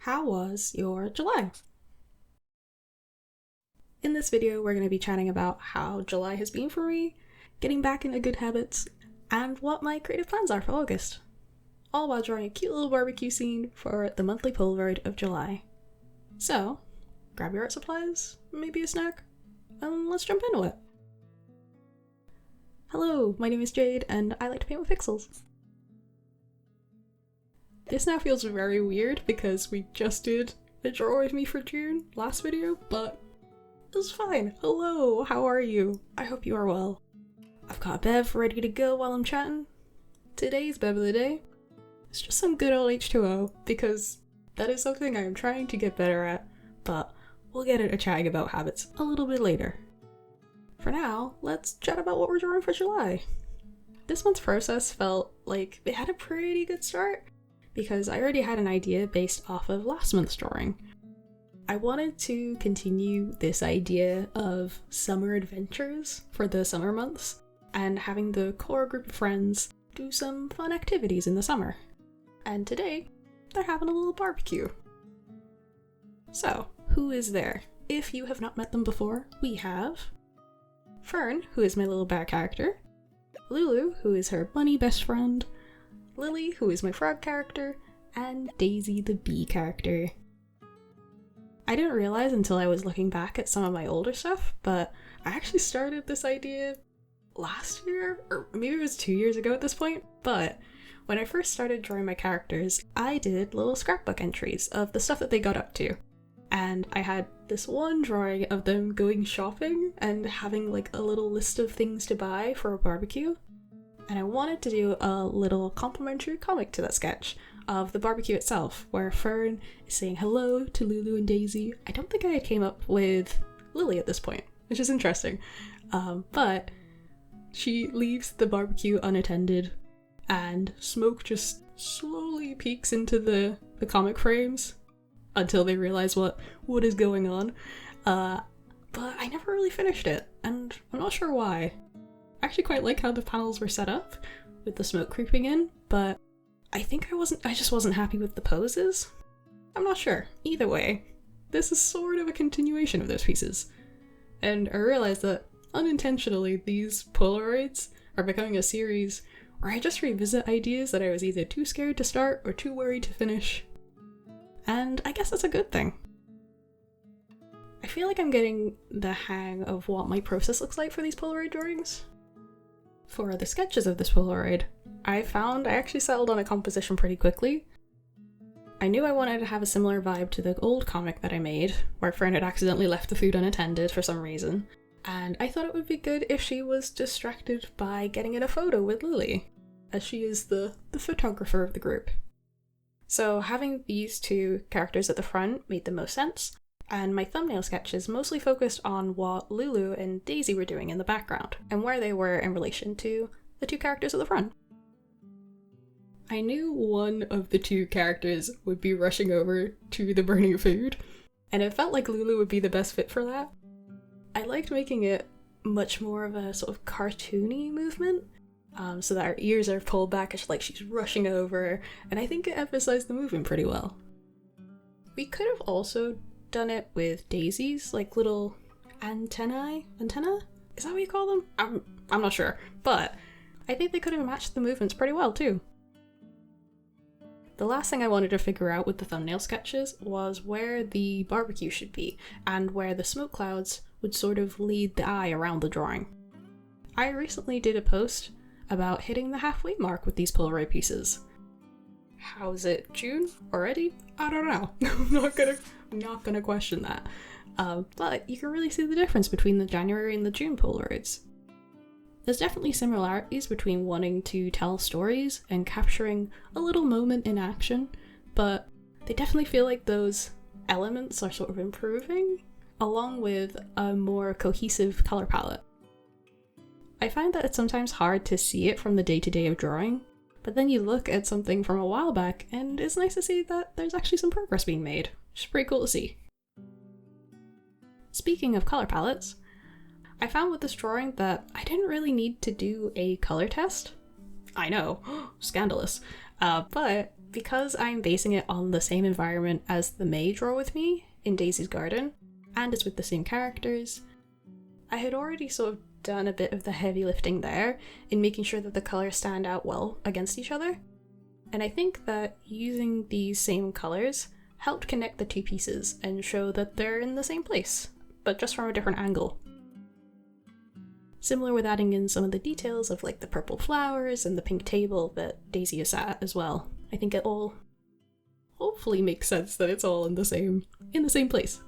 How was your July? In this video, we're going to be chatting about how July has been for me, getting back into good habits, and what my creative plans are for August. All while drawing a cute little barbecue scene for the monthly Polaroid of July. So, grab your art supplies, maybe a snack, and let's jump into it. Hello, my name is Jade, and I like to paint with pixels. This now feels very weird because we just did a draw with me for June last video, but it's fine. Hello, how are you? I hope you are well. I've got a bev ready to go while I'm chatting. Today's bev of the day is just some good old H2O because that is something I am trying to get better at, but we'll get into chatting about habits a little bit later. For now, let's chat about what we're drawing for July. This month's process felt like it had a pretty good start because I already had an idea based off of last month's drawing. I wanted to continue this idea of summer adventures for the summer months and having the core group of friends do some fun activities in the summer. And today, they're having a little barbecue. So, who is there? If you have not met them before, we have Fern, who is my little bear character, Lulu, who is her bunny best friend, Lily, who is my frog character, and Daisy, the bee character. I didn't realize until I was looking back at some of my older stuff, but I actually started this idea last year, or maybe it was 2 years ago at this point, but when I first started drawing my characters, I did little scrapbook entries of the stuff that they got up to. And I had this one drawing of them going shopping and having like a little list of things to buy for a barbecue. And I wanted to do a little complimentary comic to that sketch of the barbecue itself, where Fern is saying hello to Lulu and Daisy. I don't think I came up with Lily at this point, which is interesting. But she leaves the barbecue unattended and smoke just slowly peeks into the comic frames until they realize what is going on. But I never really finished it, and I'm not sure why. I actually quite like how the panels were set up with the smoke creeping in, but I think I just wasn't happy with the poses. I'm not sure. Either way, this is sort of a continuation of those pieces. And I realized that unintentionally these Polaroids are becoming a series where I just revisit ideas that I was either too scared to start or too worried to finish. And I guess that's a good thing. I feel like I'm getting the hang of what my process looks like for these Polaroid drawings. For the sketches of this Polaroid, I found I actually settled on a composition pretty quickly. I knew I wanted to have a similar vibe to the old comic that I made, where Fern had accidentally left the food unattended for some reason, and I thought it would be good if she was distracted by getting in a photo with Lily, as she is the photographer of the group. So having these two characters at the front made the most sense, and my thumbnail sketches mostly focused on what Lulu and Daisy were doing in the background, and where they were in relation to the two characters at the front. I knew one of the two characters would be rushing over to the burning food, and it felt like Lulu would be the best fit for that. I liked making it much more of a sort of cartoony movement, so that her ears are pulled back as like she's rushing over, and I think it emphasized the movement pretty well. We could have also done it with Daisy's like little antenna? Is that what you call them? I'm not sure, but I think they could have matched the movements pretty well too. The last thing I wanted to figure out with the thumbnail sketches was where the barbecue should be, and where the smoke clouds would sort of lead the eye around the drawing. I recently did a post about hitting the halfway mark with these Polaroid pieces. How is it, June already? I don't know. I'm not gonna question that. But you can really see the difference between the January and the June Polaroids. There's definitely similarities between wanting to tell stories and capturing a little moment in action, but they definitely feel like those elements are sort of improving, along with a more cohesive color palette. I find that it's sometimes hard to see it from the day-to-day of drawing, but then you look at something from a while back and it's nice to see that there's actually some progress being made, which is pretty cool to see. Speaking of color palettes, I found with this drawing that I didn't really need to do a color test. I know, scandalous. But because I'm basing it on the same environment as the May Draw With Me in Daisy's Garden, and it's with the same characters, I had already sort of done a bit of the heavy lifting there in making sure that the colours stand out well against each other. And I think that using these same colours helped connect the two pieces and show that they're in the same place, but just from a different angle. Similar with adding in some of the details of like the purple flowers and the pink table that Daisy is at as well. I think it all hopefully makes sense that it's all in the same place.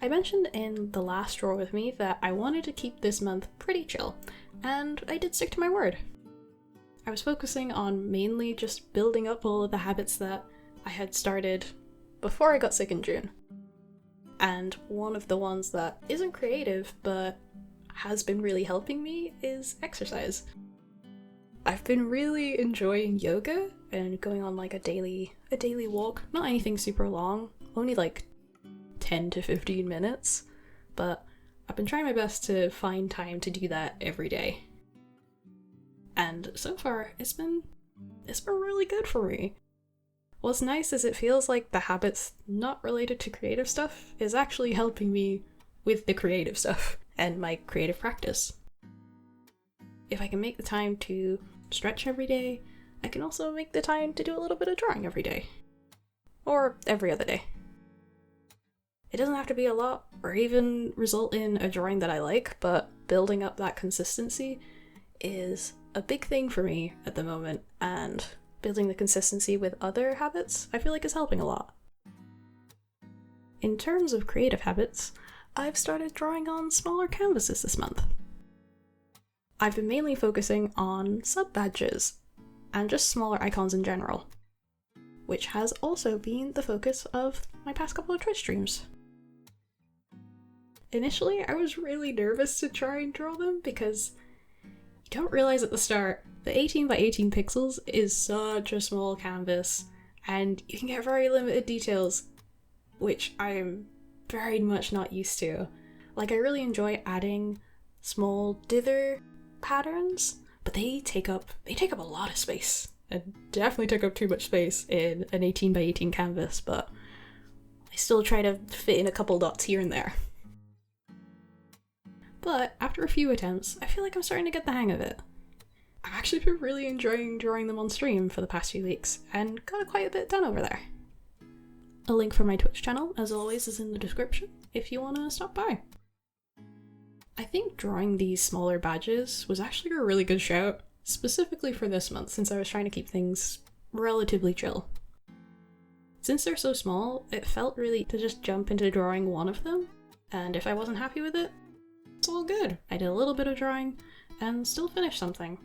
I mentioned in the last Draw With Me that I wanted to keep this month pretty chill, and I did stick to my word. I was focusing on mainly just building up all of the habits that I had started before I got sick in June. And one of the ones that isn't creative but has been really helping me is exercise. I've been really enjoying yoga and going on like a daily walk. Not anything super long, only like 10 to 15 minutes, but I've been trying my best to find time to do that every day. And so far, it's been really good for me. What's nice is it feels like the habits not related to creative stuff is actually helping me with the creative stuff and my creative practice. If I can make the time to stretch every day, I can also make the time to do a little bit of drawing every day. Or every other day. It doesn't have to be a lot, or even result in a drawing that I like, but building up that consistency is a big thing for me at the moment, and building the consistency with other habits I feel like is helping a lot. In terms of creative habits, I've started drawing on smaller canvases this month. I've been mainly focusing on sub-badges, and just smaller icons in general, which has also been the focus of my past couple of Twitch streams. Initially, I was really nervous to try and draw them because you don't realize at the start the 18 by 18 pixels is such a small canvas and you can get very limited details, which I'm very much not used to. Like, I really enjoy adding small dither patterns, but they take up a lot of space. And definitely took up too much space in an 18 by 18 canvas, but I still try to fit in a couple dots here and there. But after a few attempts, I feel like I'm starting to get the hang of it. I've actually been really enjoying drawing them on stream for the past few weeks, and got quite a bit done over there. A link for my Twitch channel, as always, is in the description if you want to stop by. I think drawing these smaller badges was actually a really good shout, specifically for this month, since I was trying to keep things relatively chill. Since they're so small, it felt really to just jump into drawing one of them, and if I wasn't happy with it, it's all good. I did a little bit of drawing and still finished something.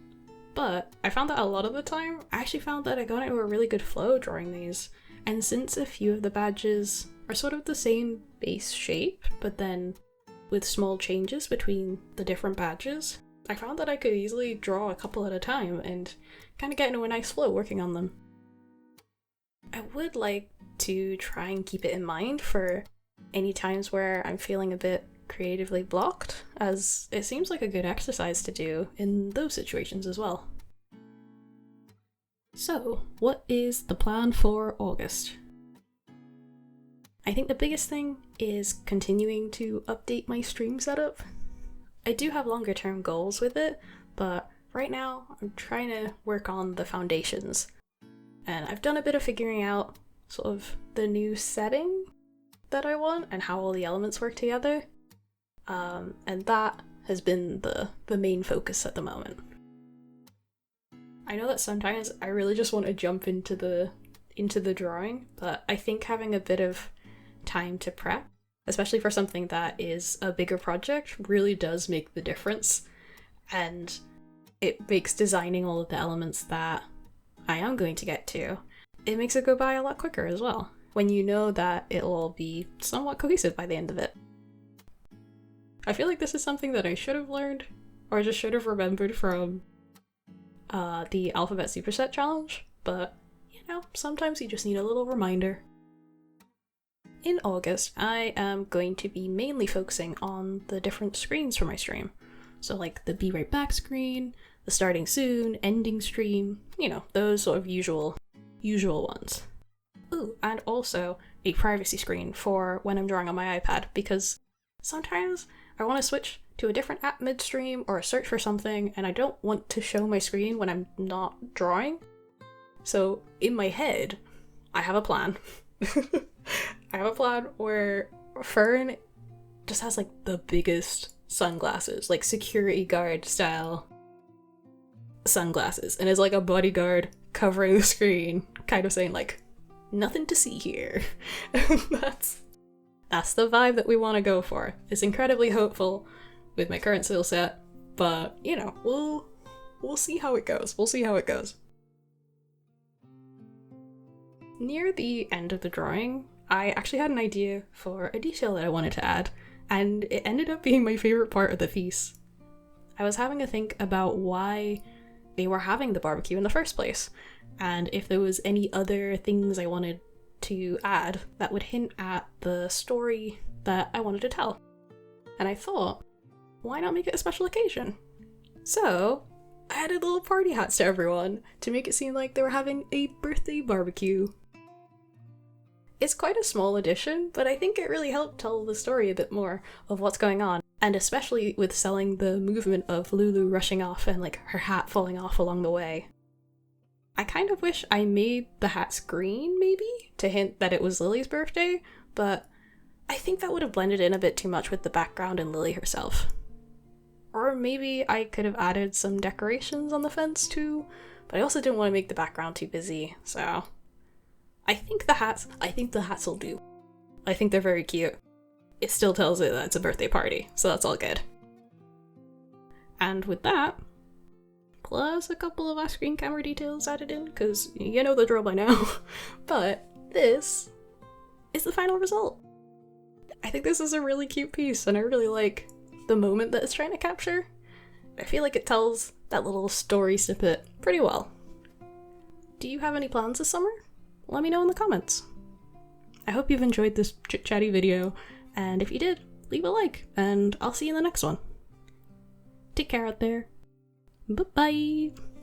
But I found that a lot of the time, I actually found that I got into a really good flow drawing these, and since a few of the badges are sort of the same base shape, but then with small changes between the different badges, I found that I could easily draw a couple at a time and kind of get into a nice flow working on them. I would like to try and keep it in mind for any times where I'm feeling a bit creatively blocked, as it seems like a good exercise to do in those situations as well. So, what is the plan for August? I think the biggest thing is continuing to update my stream setup. I do have longer term goals with it, but right now I'm trying to work on the foundations. And I've done a bit of figuring out sort of the new setting that I want and how all the elements work together. And that has been the main focus at the moment. I know that sometimes I really just want to jump into the drawing, but I think having a bit of time to prep, especially for something that is a bigger project, really does make the difference. And it makes designing all of the elements that I am going to get to, it makes it go by a lot quicker as well, when you know that it'll all be somewhat cohesive by the end of it. I feel like this is something that I should have learned, or just should have remembered from the Alphabet Superset Challenge, but, you know, sometimes you just need a little reminder. In August, I am going to be mainly focusing on the different screens for my stream. So like the be right back screen, the starting soon, ending stream, you know, those sort of usual usual ones. Ooh, and also a privacy screen for when I'm drawing on my iPad, because sometimes I want to switch to a different app midstream or search for something and I don't want to show my screen when I'm not drawing. So in my head, I have a plan. I have a plan where Fern just has like the biggest sunglasses, like security guard style sunglasses, and is like a bodyguard covering the screen, kind of saying like, nothing to see here. That's the vibe that we want to go for. It's incredibly hopeful with my current skill set, but you know, we'll see how it goes. We'll see how it goes. Near the end of the drawing, I actually had an idea for a detail that I wanted to add, and it ended up being my favorite part of the piece. I was having a think about why they were having the barbecue in the first place, and if there was any other things I wanted to add that would hint at the story that I wanted to tell. And I thought, why not make it a special occasion? So I added little party hats to everyone to make it seem like they were having a birthday barbecue. It's quite a small addition, but I think it really helped tell the story a bit more of what's going on, and especially with selling the movement of Lulu rushing off and like her hat falling off along the way. I kind of wish I made the hats green, maybe, to hint that it was Lily's birthday, but I think that would have blended in a bit too much with the background and Lily herself. Or maybe I could have added some decorations on the fence too, but I also didn't want to make the background too busy, so I think the hats will do. I think they're very cute. It still tells it that it's a birthday party, so that's all good. And with that, plus a couple of off-screen camera details added in, because you know the drill by now, but this is the final result. I think this is a really cute piece, and I really like the moment that it's trying to capture. I feel like it tells that little story snippet pretty well. Do you have any plans this summer? Let me know in the comments. I hope you've enjoyed this chit-chatty video, and if you did, leave a like, and I'll see you in the next one. Take care out there. Bye-bye!